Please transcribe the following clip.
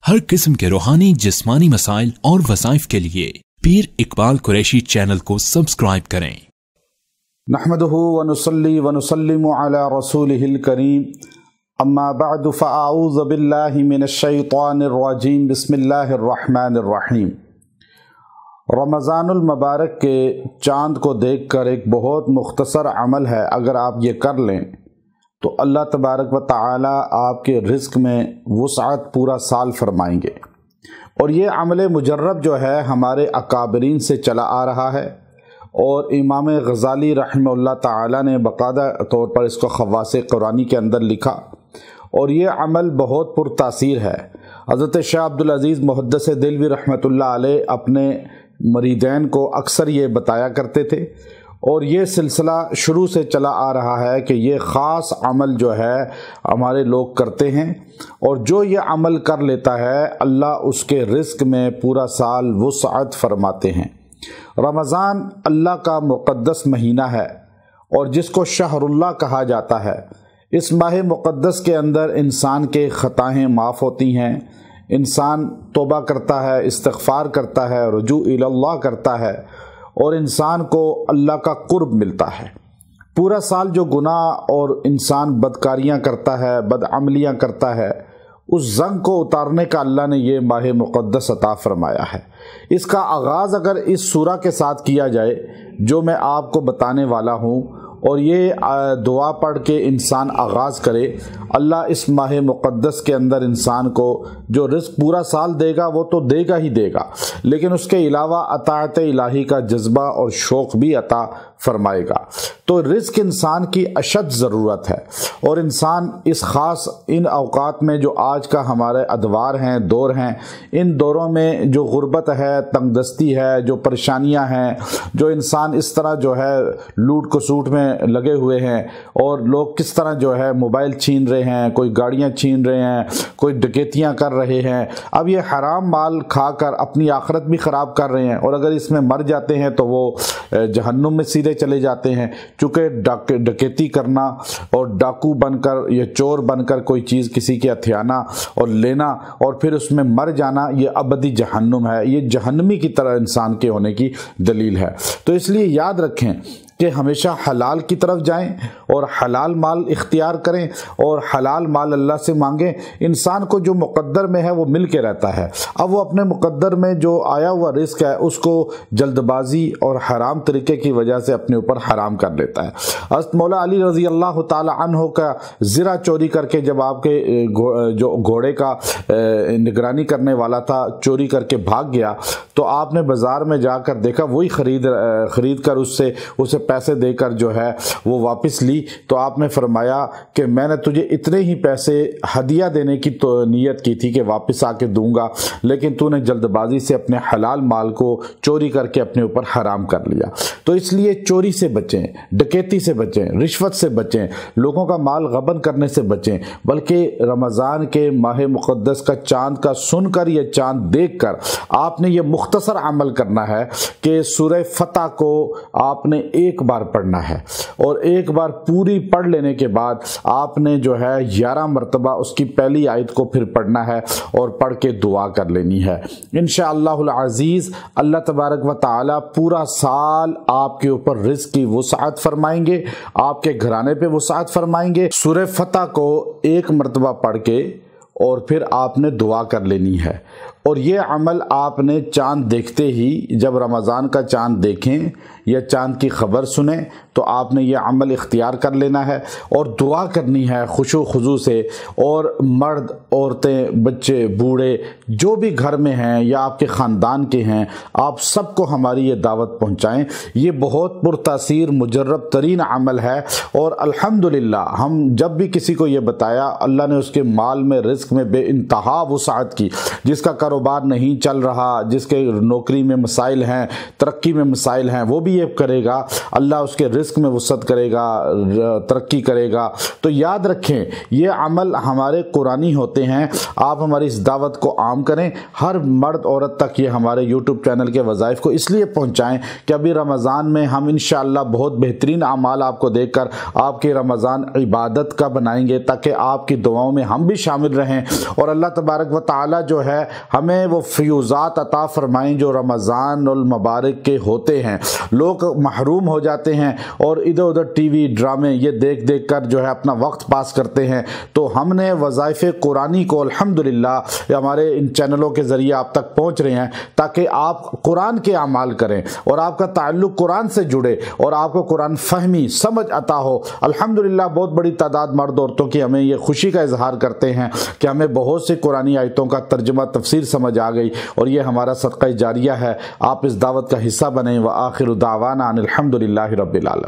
हर किस्म के रूहानी जिस्मानी मसाइल और वज़ाइफ के लिए पीर इकबाल कुरैशी चैनल को सब्सक्राइब करें। नहमदुहु व नुसल्ली व नुसल्लिमु अला रसूलिहिल करीम, अम्मा बअद फ़अऊज़ु बिल्लाहि मिनश शैतानिर रजीम, बिस्मिल्लाहिर रहमानिर रहीम। रमज़ानुल मुबारक के चाँद को देखकर एक बहुत मुख्तसर अमल है, अगर आप ये कर लें तो अल्लाह तबारक व तआला आपके रिज़्क़ में वुसअत पूरा साल फरमाएंगे। और ये अमल मुजर्रब जो है हमारे अकाबरीन से चला आ रहा है, और इमाम गज़ाली रहमहुल्लाह तआला ने बाकायदा तौर पर इसको ख़वास कुरानी के अंदर लिखा, और ये अमल बहुत पुरतासीर है। हज़रत शाह अब्दुल अज़ीज़ मुहद्दिस दिलवी रहमतुल्लाह अलैह अपने मरीदैन को अक्सर ये बताया करते थे, और ये सिलसिला शुरू से चला आ रहा है कि ये ख़ास अमल जो है हमारे लोग करते हैं, और जो ये अमल कर लेता है अल्लाह उसके रिज़्क़ में पूरा साल वुसअत फरमाते हैं। रमज़ान अल्लाह का मुक़द्दस महीना है, और जिसको शहरुल्लाह कहा जाता है। इस माह मुक़द्दस के अंदर इंसान के ख़ताएँ माफ़ होती हैं, इंसान तौबा करता है, इस्तिग़फ़ार करता है, रुजू इल्लल्लाह करता है, और इंसान को अल्लाह का कुर्ब मिलता है। पूरा साल जो गुनाह और इंसान बदकारियाँ करता है, बदअमलियाँ करता है, उस जंग को उतारने का अल्लाह ने ये माह मुक़द्दस अता फ़रमाया है। इसका आगाज़ अगर इस सूरा के साथ किया जाए जो मैं आपको बताने वाला हूँ, और ये दुआ पढ़ के इंसान आगाज़ करे, अल्लाह इस माह मुक़द्दस के अंदर इंसान को जो रिज़्क़ पूरा साल देगा वो तो देगा ही देगा, लेकिन उसके अलावा अताअत इलाही का जज्बा और शौक़ भी अता फरमाएगा। तो रिज़्क़ इंसान की अशद ज़रूरत है, और इंसान इस ख़ास इन औक़ात में जो आज का हमारे अदवार हैं, दौर हैं, इन दौरों में जो गुर्बत है, तंगदस्ती है, जो परेशानियां हैं, जो इंसान इस तरह जो है लूट खसूट में लगे हुए हैं, और लोग किस तरह जो है मोबाइल छीन रहे हैं, कोई गाड़ियां छीन रहे हैं, कोई डकैतियां कर रहे हैं। अब ये हराम माल खाकर अपनी आखिरत भी ख़राब कर रहे हैं, और अगर इसमें मर जाते हैं तो वो जहन्नुम में सीधे चले जाते हैं। चूँकि डकैती करना और डाकू बनकर या चोर बनकर कोई चीज़ किसी के हथियाना और लेना और फिर उसमें मर जाना, ये अबदी जहन्नुम है, ये जहन्नमी की तरह इंसान के होने की दलील है। तो इसलिए याद रखें कि हमेशा हलाल की तरफ जाएं और हलाल माल इख्तियार करें, और हलाल माल अल्लाह से मांगें। इंसान को जो मुक़द्दर में है वो मिल के रहता है। अब वो अपने मुक़द्दर में जो आया हुआ रिस्क है उसको जल्दबाजी और हराम तरीके की वजह से अपने ऊपर हराम कर लेता है। हज़रत मौला अली रज़ी अल्लाह ताला अन्हो का ज़रा चोरी करके जब आपके जो घोड़े का निगरानी करने वाला था चोरी करके भाग गया, तो आपने बाज़ार में जाकर देखा, वही ख़रीद कर उसे पैसे देकर जो है वो वापस ली, तो आपने फरमाया कि मैंने तुझे इतने ही पैसे हदिया देने की तो नीयत की थी कि वापस आके दूंगा, लेकिन तूने जल्दबाजी से अपने हलाल माल को चोरी करके अपने ऊपर हराम कर लिया। तो इसलिए चोरी से बचें, डकैती से बचें, रिश्वत से बचें, लोगों का माल गबन करने से बचें, बल्कि रमज़ान के माह मुक़द्दस का चाँद का सुनकर या चाँद देखकर आपने ये मुख्तसर अमल करना है कि सूरह फतह को आपने एक बार पढ़ना है, और एक बार पूरी पढ़ लेने के बाद आपने जो है 11 मरतबा उसकी पहली आयत को फिर पढ़ना है, और पढ़ के दुआ कर लेनी है। इंशाअल्लाहुल अज़ीज़ अल्लाह तबारक व तआला पूरा साल आपके ऊपर रिज़्क़ की वुसअत फरमाएंगे, आपके घराने पे वुसअत फरमाएंगे। सूरह फतह को एक मरतबा पढ़ के और फिर आपने दुआ कर लेनी है। और ये अमल आपने चाँद देखते ही, जब रमज़ान का चाँद देखें या चाँद की ख़बर सुने, तो आपने ये अमल इख्तियार कर लेना है और दुआ करनी है खुशू खुजू से। और मर्द, औरतें, बच्चे, बूढ़े जो भी घर में हैं या आपके ख़ानदान के हैं, आप सबको हमारी ये दावत पहुँचाएँ। ये बहुत पुरतासीर मुजर्रब तरीन अमल है, और अल्हम्दुलिल्लाह हम जब भी किसी को ये बताया, अल्लाह ने उसके माल में, रिज़्क़ में बेइंतहा वुसअत की। जिसका कारोबार नहीं चल रहा, जिसके नौकरी में मसाइल हैं, तरक्की में मसाइल हैं, वो भी ये करेगा, अल्लाह उसके رزق میں وسعت کرے گا، ترقی کرے گا۔ تو یاد رکھیں یہ عمل ہمارے قرآنی ہوتے ہیں۔ آپ ہماری اس دعوت کو عام کریں، ہر مرد عورت تک یہ ہمارے یوٹیوب چینل کے وظائف کو اس لیے پہنچائیں کہ ابھی رمضان میں ہم انشاءاللہ بہت بہترین اعمال آپ کو دیکھ کر آپ کے رمضان عبادت کا بنائیں گے، تاکہ آپ کی دعاؤں میں ہم بھی شامل رہیں، اور اللہ تبارک و تعالی جو ہے ہمیں وہ فیوزات عطا فرمائیں جو رمضان المبارک کے ہوتے ہیں۔ لوگ محروم ہو جاتے ہیں اور ادھر ادھر ٹی وی ڈرامے یہ دیکھ دیکھ کر جو ہے اپنا وقت پاس کرتے ہیں۔ تو ہم نے وظائف قرآنی کو الحمدللہ ہمارے ان چینلوں کے ذریعے آپ تک پہنچ رہے ہیں، تاکہ آپ قرآن کے اعمال کریں اور آپ کا تعلق قرآن سے جڑے اور آپ کو قرآن فہمی سمجھ عطا ہو۔ الحمدللہ بہت بڑی تعداد مرد عورتوں کی ہمیں یہ خوشی کا اظہار کرتے ہیں کہ ہمیں بہت سی قرآنی آیتوں کا ترجمہ تفسیر سمجھ آ گئی، اور یہ ہمارا صدقہ جاریہ ہے۔ آپ اس دعوت کا حصہ بنیں۔ وآخر دعوانا ان الحمدللہ رب العالمین۔